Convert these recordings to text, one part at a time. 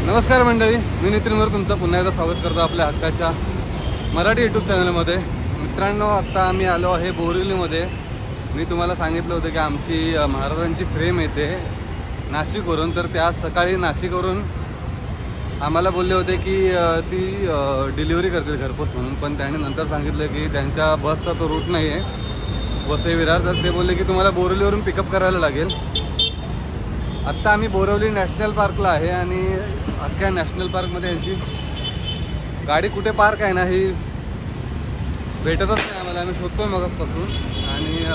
नमस्कार मंडळी, मी नितीन मोरे तुमचं पुन्हा एकदा स्वागत करतो आपल्या हक्काच्या मराठी यूट्यूब चॅनलमध्ये. मित्रांनो, आत्ता आम्ही आलो आहे बोरिवलीमध्ये. मी तुम्हाला सांगितलं होतं की आमची महाराजांची फ्रेम येते नाशिकवरून, तर त्या सकाळी नाशिकवरून आम्हाला बोलले होते की ती डिलिव्हरी करतील घरपोच म्हणून. पण त्याने नंतर सांगितलं की त्यांच्या बसचा तो रूट नाही आहे वसई विरार, तर ते बोलले की तुम्हाला बोरिवलीवरून पिकअप करायला लागेल. आत्ता आम्ही बोरिवली नॅशनल पार्कला आहे आणि अख्ख्या नॅशनल पार्कमध्ये यांची गाडी कुठे पार्क आहे ना ही भेटतच नाही आम्हाला. आम्ही शोधतोय मगापासून. आणि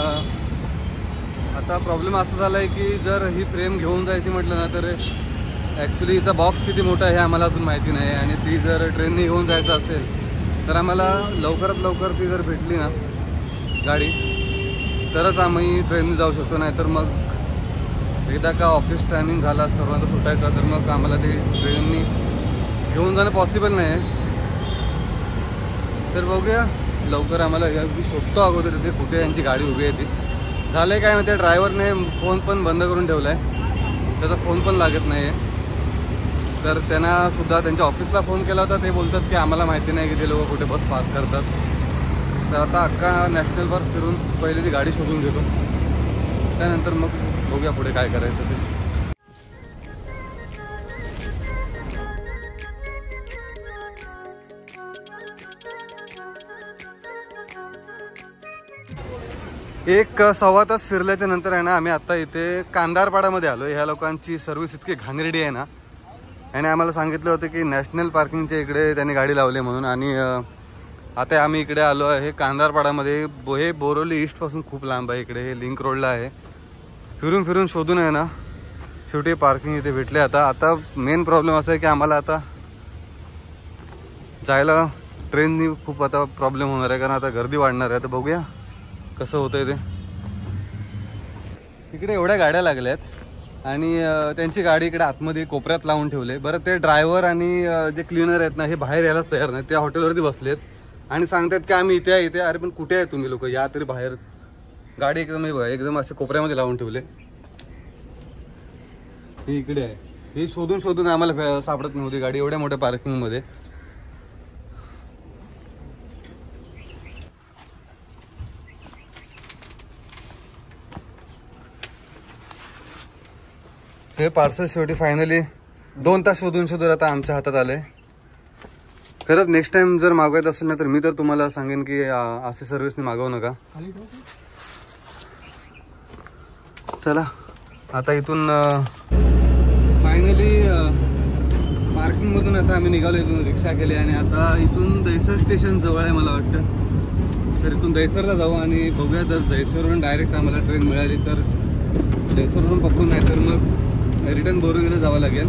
आता प्रॉब्लेम असा झाला आहे की जर ही फ्रेम घेऊन जायची म्हटलं ना तर ॲक्च्युली हिचा बॉक्स किती मोठा आहे हे आम्हाला अजून माहिती नाही. आणि ती जर ट्रेनने घेऊन जायचं असेल तर आम्हाला लवकरात लवकर ती जर भेटली ना गाडी तरच आम्ही ट्रेनने जाऊ शकतो. नाही तर मग एकदा का ऑफिस टायमिंग झाला सर्वांचा सुटायचा तर मग आम्हाला ते ट्रेननी घेऊन जाणं पॉसिबल नाही आहे. तर बघूया लवकर आम्हाला शोधतो अगोदर तिथे कुठे यांची गाडी उभी आहे. ती झालं आहे काय माहिती, ड्रायव्हरने फोन पण बंद करून ठेवला आहे, त्याचा फोन पण लागत नाही आहे. तर त्यांनासुद्धा त्यांच्या ऑफिसला फोन केला होता, ते बोलतात की आम्हाला माहिती नाही की ते लोक कुठे बस पास करतात. तर आता अख्खा नॅशनल पार्क फिरून पहिले ती गाडी शोधून घेतो, त्यानंतर मग बघूया पुढे काय करायचं ते. एक सव्वा तास फिरल्याच्या नंतर आहे ना आम्ही आता इथे कांदारपाडामध्ये आलो. ह्या लोकांची सर्व्हिस इतकी घाणेरडी आहे ना, आणि आम्हाला सांगितलं होतं की नॅशनल पार्किंगच्या इकडे त्यांनी गाडी लावली म्हणून. आणि आता आम्ही इकडे आलो आहे कांदारपाडामध्ये. हे बोरिवली ईस्टपासून खूप लांब आहे. इकडे हे लिंक रोडला आहे. फिरून फिरून शोधून आहे ना शेवटी पार्किंग इथे भेटले. आता मेन प्रॉब्लेम असा आहे की आम्हाला आता जायला ट्रेननी खूप आता प्रॉब्लेम होणार आहे, कारण आता गर्दी वाढणार आहे. तर बघूया कसं होतंय ते. इकडे एवढ्या गाड्या लागल्यात आणि त्यांची गाडी इकडे आतमध्ये कोपऱ्यात लावून ठेवले. बरं, ते ड्रायव्हर आणि जे क्लिनर आहेत ना हे बाहेर यायलाच तयार नाही. त्या हॉटेलवरती बसलेत आणि सांगतात की आम्ही इथे आहे इथे. अरे पण कुठे आहे तुम्ही लोक, या तरी बाहेर. गाडी एकदम बघा एकदम असे कोपऱ्यामध्ये लावून ठेवले. ही इकडे आहे. ही शोधून शोधून आम्हाला सापडत नव्हती गाडी एवढ्या मोठ्या पार्किंगमध्ये. हे पार्सल शेवटी फायनली 2 तास शोधून शोधून आता आमच्या हातात आलंय. खरंच नेक्स्ट टाइम जर मागवायचं असेल ना तर मी तर तुम्हाला सांगेन की असे सर्व्हिसने मागवू नका. चला आता इथून फायनली पार्किंगमधून आता आम्ही निघालो. इथून रिक्षा केली आणि आता इथून दहिसर स्टेशन जवळ आहे मला वाटतं. तर इथून दहिसरला जाऊ आणि बघूया जर दहिसरवरून डायरेक्ट आम्हाला ट्रेन मिळाली तर दहिसरवरून पकडून, नाही तर मग रिटर्न बोरिवलीला जावं लागेल.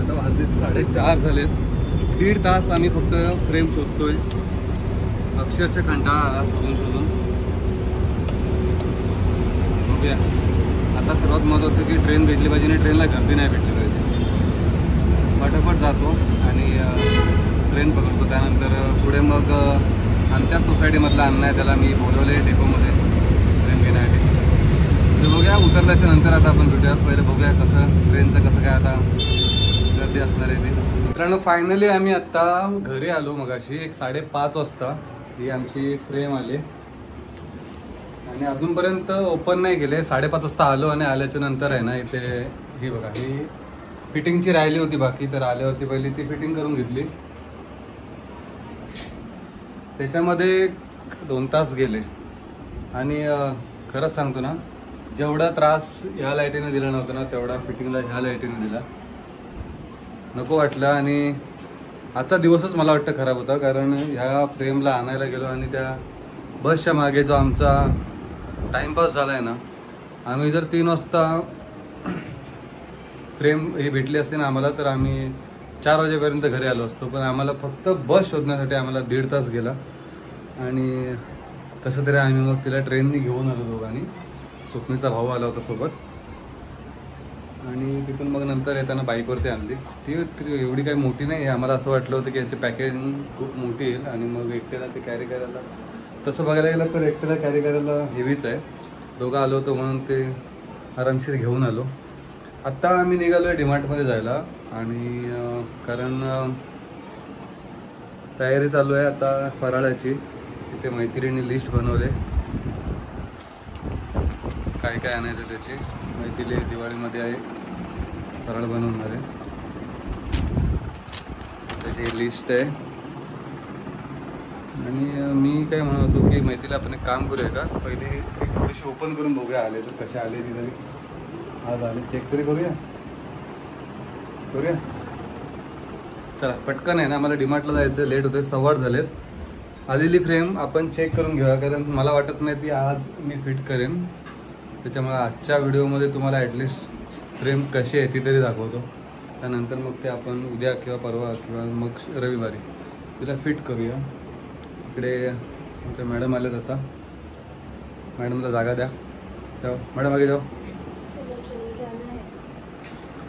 आता वाजले 4:30 झालेत. 1.5 तास आम्ही फक्त फ्रेम शोधतोय. अक्षरशः कंटाळा आला शोधून शोधून. बघूया आता सर्वात महत्त्वाचं की ट्रेन भेटली पाहिजे आणि ट्रेनला गर्दी नाही भेटली पाहिजे. फटाफट जातो आणि ट्रेन पकडतो. त्यानंतर पुढे मग आमच्याच सोसायटीमधला अण्णा आहे, त्याला मी बोलवले डेपोमध्ये ट्रेन घेण्यासाठी. तर बघूया उतरल्याच्या नंतर आता आपण भेटूया. पहिले बघूया कसं ट्रेनचं कसं काय आता गर्दी असणार आहे ते. मित्रांनो, फायनली आम्ही आत्ता घरी आलो. मगाशी 5:30 वाजता ही आमची फ्रेम आली आणि अजूनपर्यंत ओपन नाही केले. 5:30 वाजता आलो आणि आल्याच्या नंतर आहे ना इथे ही बघा ही फिटिंगची राहिली होती बाकी. तर आल्यावरती पहिली ती फिटिंग करून घेतली. त्याच्यामध्ये 2 तास गेले आणि खरंच सांगतो ना जेवढा त्रास ह्या लाईटीने दिला नव्हता ना तेवढा फिटिंगला ह्या लाईटीने दिला. नको वाटलं. आणि आजचा दिवसच मला वाटतं खराब होता, कारण ह्या फ्रेमला आणायला गेलो आणि त्या बसच्या मागे जो आमचा टाईमपास झाला आहे ना. आम्ही जर 3 वाजता फ्रेम हे भेटली असते ना आम्हाला तर आम्ही 4 वाजेपर्यंत घरी आलो असतो. पण आम्हाला फक्त बस शोधण्यासाठी आम्हाला 1.5 तास गेला. आणि कसं तरी आम्ही मग तिला ट्रेननी घेऊन आलो दोघांनी. स्वप्नीचा भाऊ आला होता सोबत आणि तिथून मग नंतर येताना बाईकवरती आणली. ती एवढी काही मोठी नाही आहे. आम्हाला असं वाटलं होतं की याची पॅकेजिंग खूप मोठी येईल आणि मग एकट्याला ते कॅरी करायला, तसं बघायला गेलं तर एकट्याला कॅरी करायला हेवीच आहे. दोघं आलो होतो म्हणून ते आरामशीर घेऊन आलो. आत्ता आम्ही निघालो आहे डीमार्टमध्ये जायला. आणि कारण तयारी चालू आहे आता फराळाची. इथे मैत्रिणी लिस्ट बनवले काय काय आणायचं त्याची. मैत्रिणी दिवाळीमध्ये आहे फराळ बनवणार आहे, त्याची लिस्ट आहे. आणि मी काय म्हणत होतो की मैत्रीला आपण एक काम करूया का, पहिले एक थोडीशी ओपन करून बघूया आले तर कसे आले ती तरी. आज आले चेक तरी करूया. चला पटकन आहे ना, मला डीमार्टला जायचं, लेट होते, 8:15 झालेत. आलेली फ्रेम आपण चेक करून घेऊया, कारण मला वाटत नाही ती आज मी फिट करेन. त्याच्यामुळे आजच्या व्हिडिओमध्ये तुम्हाला ॲटलिस्ट फ्रेम कशी आहे ती तरी दाखवतो. त्यानंतर मग ते आपण उद्या किंवा परवा किंवा मग रविवारी तिला फिट करूया. इकडे आमच्या मॅडम आल्यात आता. मॅडमला जागा द्या. जाऊ मॅडम, आगे जाऊ.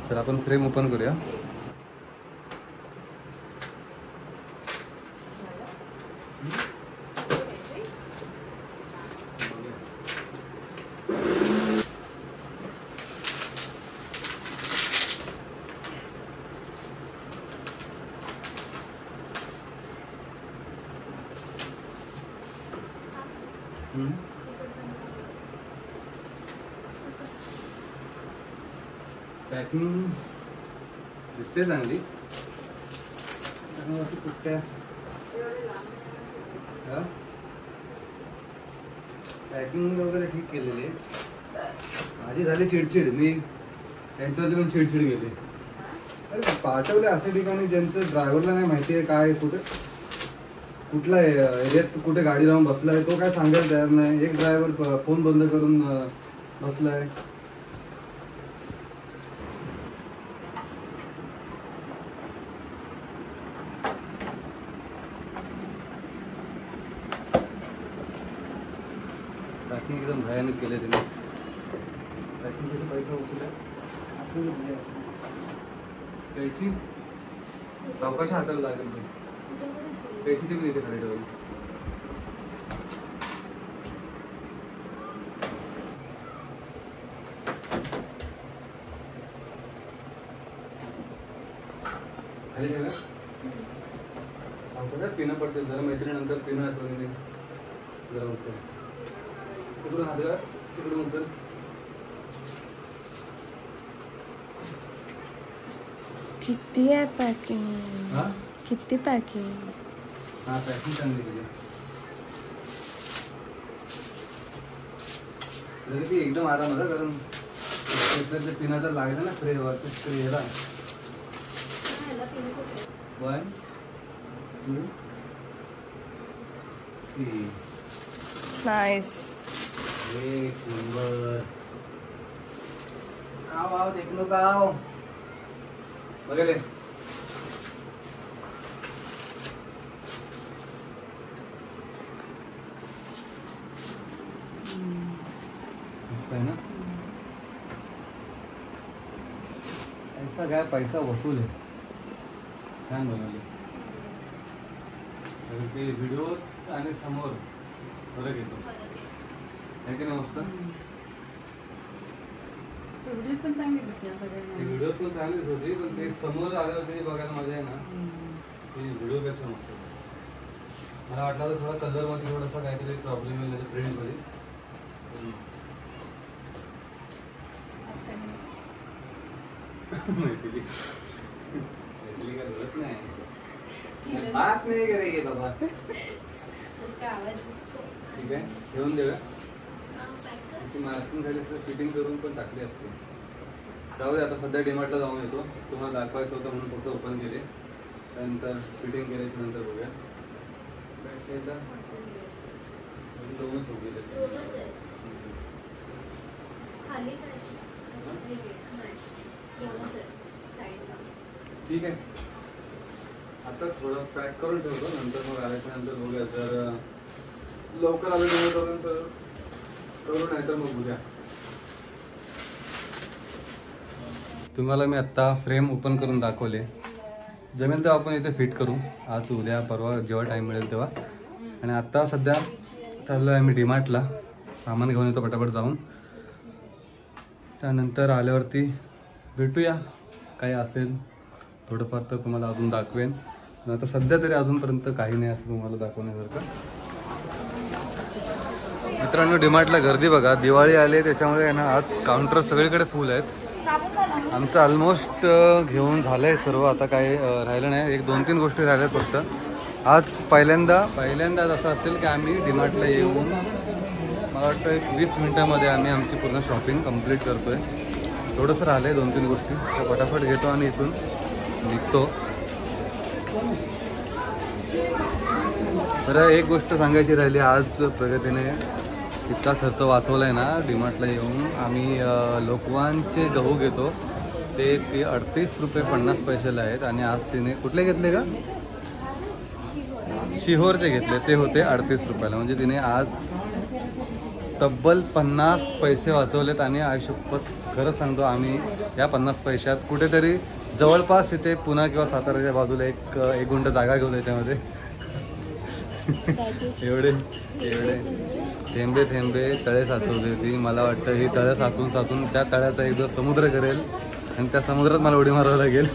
चला आपण फ्रेम ओपन करूया. पॅकिंग दिसते चांगली. कुठल्या पॅकिंग वगैरे ठीक केलेली आहे. माझी झाली चिडचिड, मी त्यांच्यावरती पण चिडचिड गेली. अरे पाठवले अशा ठिकाणी ज्यांचं ड्रायव्हरला नाही माहिती आहे काय कुठला एरियात कुठे गाडी लावून बसलाय, तो काय सांगायला तयार नाही. एक ड्रायव्हर फोन बंद करून बसलाय. पॅकिंग एकदम भयानक केले तिने. पॅकिंगचे पैसा वसूल आहे त्याची चौकाशी हाताला लागेल. पैसे ते पण इथे खाली ठेवली. खाली ठेवा. सांगतो का पिणं पडते जरा, मैत्रिणीनंतर पिणं आठवणी जरा उचल. तिकडून हात घाल, तिकडून उचल. किती आहे पॅकिंग? किती पॅकिंग? हा पॅकिंग चांगली केली. ती एकदम आराम होता, कारण पिना तर लागला ना स्प्रे वर, स्प्रेला 1 2 3. नाइस. एक नंबर. आओ आओ देख लो का आओ बघले. मस्त है ना. ऐसा काय पैसा वसूल है. छान बनवले. ते व्हिडिओ आणि समोर फरक येतो आहे की नाही. मस्त व्हिडिओ पण चांगली दिसते सगळ्यांना. व्हिडिओ पण चांगली दिसत होती, पण ते समोर आल्यावर तरी बघायला मजा आहे ना, ती व्हिडिओपेक्षा मस्त. मला वाटलं तर थोडा कलरमध्ये थोडासा काहीतरी प्रॉब्लेम येईल प्रिंटमध्ये. मैथिली काय बोलत नाही, बात नाही करेगी बाबा. ठीक आहे, घेऊन देऊया. मार्किंग झाली तर फिटिंग करून पण टाकली असते. जाऊ दे, आता सध्या डीमार्टला जाऊन येतो. तुम्हाला दाखवायचं होतं म्हणून फक्त ओपन केले, त्यानंतर फिटिंग केल्याच्या नंतर बघूया. दोनच ठीक आहे. आता थोडं पॅक करून ठेवतो, नंतर मग आल्याच्या नंतर बघूया. जर लवकर आलं नाही तर करू, नाही तर मग बघूया. तुम्हाला मी आत्ता फ्रेम ओपन करून दाखवले. जमेल तेव्हा आपण इथे फिट करू, आज उद्या परवा जेव्हा टाईम मिळेल तेव्हा. आणि आत्ता सध्या चाललो आहे मी डीमार्टला, सामान घेऊन येतो पटापट जाऊन. त्यानंतर आल्यावरती भेटूया, काही असेल थोडंफार तर तुम्हाला अजून दाखवेन. पण आता सध्या तरी अजूनपर्यंत काही नाही असं तुम्हाला दाखवण्यासारखं. मित्रांनो डिमार्टला गर्दी बघा, दिवाळी आली त्याच्यामुळे आहे ना आज काउंटर सगळीकडे फुल आहेत. आमचं ऑलमोस्ट घेऊन झालं आहे सर्व, आता काही राहिलं नाही. 1-2-3 गोष्टी राहिल्यात फक्त. आज पहिल्यांदाच असं असेल की आम्ही डिमार्टला येऊन मला वाटतं 20 मिनटामध्ये आम्ही आमची पूर्ण शॉपिंग कंप्लीट करतो आहे. थोडंसं राहिलं आहे 2-3 गोष्टी, तर पटापट घेतो आणि इथून निघतो. तर एक गोष्ट सांगायची राहिली, आज प्रगतीने इतका खर्च वाचवला आहे ना डिमार्टला येऊन. आम्ही लोकवानचे गहू घेतो ते 38 रुपये 50 पैशाला आहेत आणि आज तिने कुठले घेतले का, शिहोरचे घेतले, ते होते 38 रुपयाला. म्हणजे तिने आज तब्बल 50 पैसे वाचवलेत. आणि आयुष्यपत खरंच सांगतो, आम्ही या 50 पैशात कुठेतरी जवळपास इथे पुणा किंवा साताराच्या बाजूला एक गुंठ जागा घेऊ त्याच्यामध्ये. एवढे थेंबे तळे साचवले होती. मला वाटतं ही तळं साचून त्या तळ्याचा एकदा समुद्र करेल आणि त्या समुद्रात मला उडी मारावं लागेल.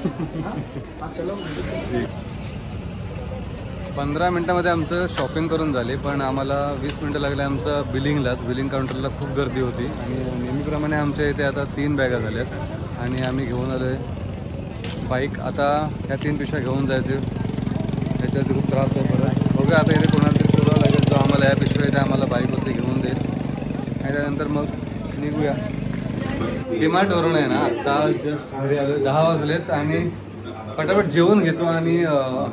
15 मिनटामध्ये आमचं शॉपिंग करून झाले, पण आम्हाला 20 मिनटं लागले आमचं बिलिंग काउंटरला खूप गर्दी होती. आणि नेहमीप्रमाणे आमच्या इथे आता 3 बॅगा झाल्यात आणि आम्ही घेऊन आलो आहे बाईक. आता ह्या 3 पिशव्या घेऊन जायचे, त्याच्यात खूप त्रास आहे परत. बघूया आता इथे कोणाला तरी शोधावं लागेल, जो आम्हाला या पिशव्या इथे आम्हाला बाईकवरती घेऊन देईल आणि त्यानंतर मग निघूया. डिमार्टवरून आहे ना आत्ता जस्ट घरी आलो, 10 वाजलेत आणि पटापट जेवण घेतो. आणि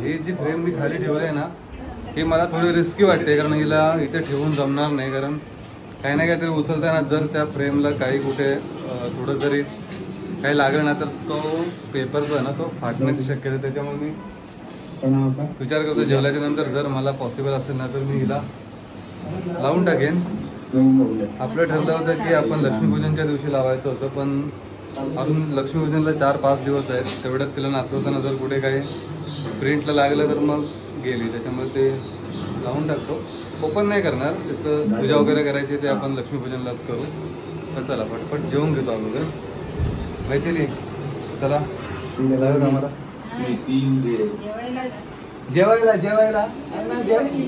ही जी फ्रेम मी खाली ठेवली आहे ना, ही मला थोडी रिस्की वाटते, कारण हिला इथे ठेवून जमणार नाही. कारण काही ना काहीतरी उचलताना जर त्या फ्रेमला काही कुठे थोडं जरी काही लागलं ना तर तो पेपर जो आहे ना तो फाटण्याची शक्यता. त्याच्यामुळे मी विचार करतो जेवल्याच्या नंतर जर मला पॉसिबल असेल ना तर मी हिला लावून टाकेन. आपलं ठरलं होतं की आपण लक्ष्मीपूजनच्या दिवशी लावायचं होतं, पण अजून लक्ष्मीपूजनला 4-5 दिवस आहेत. तेवढ्यात तिला नाचवताना जर कुठे काही प्रिंटला लागलं तर मग गेली. त्याच्यामुळे ते लावून टाकतो, ओपन नाही करणार. त्याचं पूजा वगैरे करायची ते आपण लक्ष्मीपूजनलाच करू. तर चला पटपट जेवून घेतो अगोदर. माहिती नाही, चला लागत आम्हाला जेवायला.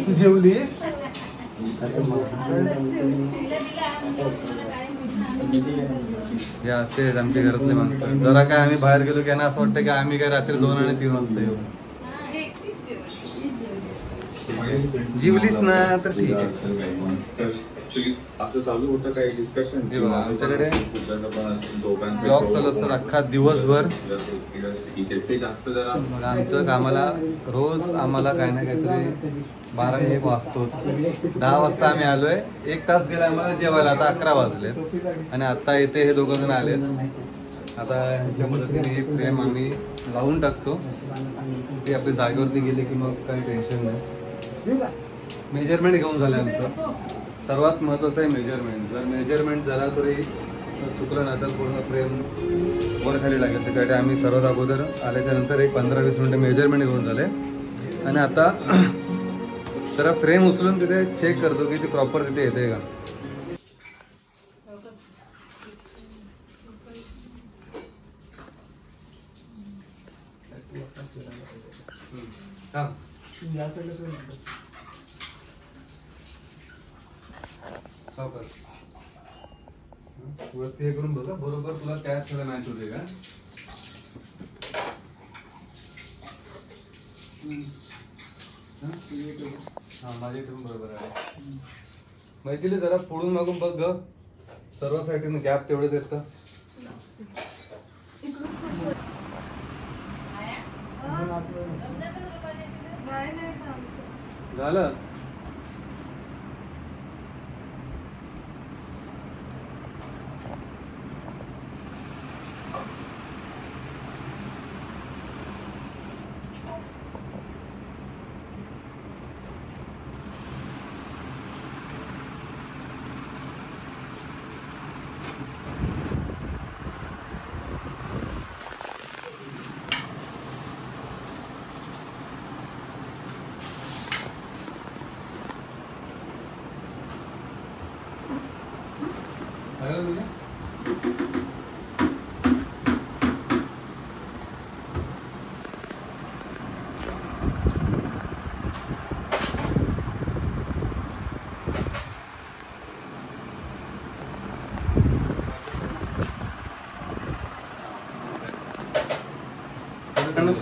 तू जेवलीस? हे असे आहेत आमच्या घरातले माणसं. जरा काय आम्ही बाहेर गेलो की ना असं वाटतं की आम्ही काय रात्री 2 आणि 3 वाजता येऊ. जेवलीस ना तर ठीक आहे. असं चालू होतं काही डिस्कशन. हे बघा आमच्याकडे ब्लॉग चालू असतात अख्खा दिवसभर. मग आमचं कामाला रोज आम्हाला काही ना काहीतरी 12-1 वाजतोच. 10 वाजता आम्ही आलोय, 1 तास गेला आम्हाला जेवायला. आता 11 वाजले आणि आता इथे हे 2 जण आलेत. आता ह्यांच्या मदतीने ही फ्रेम आम्ही लावून टाकतो. ती आपली जागेवरती गेली की मग काही टेन्शन नाही. मेजरमेंट घेऊन झालं आमचं. सर्वात महत्त्वाचं आहे मेजरमेंट. जर मेजरमेंट झाला तरी चुकलं ना तर पूर्ण फ्रेम वर खाली लागेल. त्याच्यासाठी आम्ही सर्वात अगोदर आल्याच्या नंतर एक 15-20 मिनटं मेजरमेंट घेऊन झाले आणि आता जरा फ्रेम उचलून तिथे चेक करतो की ती प्रॉपर तिथे येते का. वरती हे करून बघा बरोबर तुला त्याच सगळं मॅच होते का. हा माझ्या इथून बरोबर आहे. मैथिली जरा फोडून मागून बघ ग, सर्व साईडने गॅप तेवढेच येतं. झालं.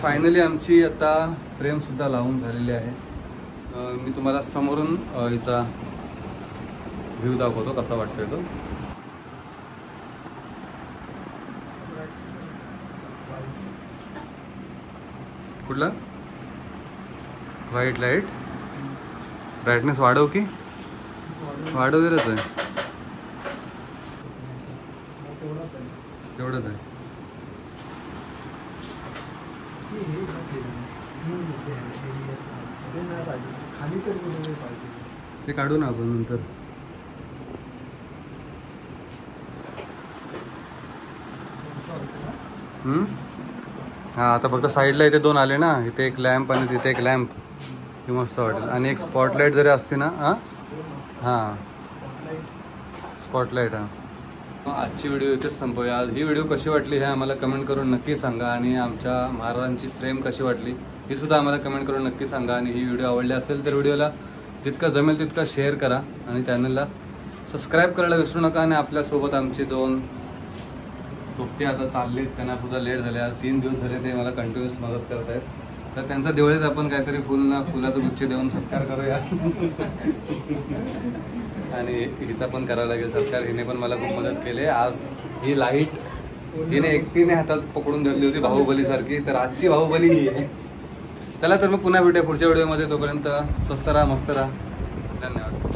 फायनली आमची आता फ्रेम सुद्धा लावून झालेली आहे. मी तुम्हाला समोरून हिचा व्ह्यू दाखवतो कसा वाटतोय तो. कुठला व्हाईट लाईट ब्राईटनेस वाढव की वाढव दिलंच आहे तेवढंच आहे. ते काढू ना आपण नंतर. हां आता फक्त साईडला इथे 2 आले ना, इथे एक लॅम्प आणि तिथे एक लॅम्प, हे मस्त वाटेल. आणि एक स्पॉटलाईट जरी असते ना. हां स्पॉटलाईट. हां आजची व्हिडिओ इथेच संपवूया. ही व्हिडिओ कशी वाटली हे आम्हाला कमेंट करून नक्की सांगा. आणि आमच्या महाराजांची फ्रेम कशी वाटली ही सुद्धा आम्हाला कमेंट करून नक्की सांगा. आणि ही व्हिडिओ आवडली असेल तर व्हिडिओला जितकं जमेल तितकं शेअर करा आणि चॅनलला सबस्क्राईब करायला विसरू नका. आणि आपल्यासोबत आमचे 2 सोबते आता चाललेत, त्यांना सुद्धा लेट झाले. आज 3 दिवस झाले ते मला कंटिन्युअस मदत करत आहेत. तर त्यांचा दिवाळीत आपण काहीतरी फुलाचं गुच्छ देऊन सत्कार करूया. आणि हिचा पण करावा लागेल सत्कार. हिने पण मला खूप मदत केली. आज ही लाईट हिने एकटीने हातात पकडून धरली होती बाहुबलीसारखी, तर आजची बाहुबली ही आहे. चला तर मग पुन्हा भेटूया पुढच्या व्हिडिओमध्ये. तोपर्यंत स्वस्त राहा, मस्त राहा. धन्यवाद.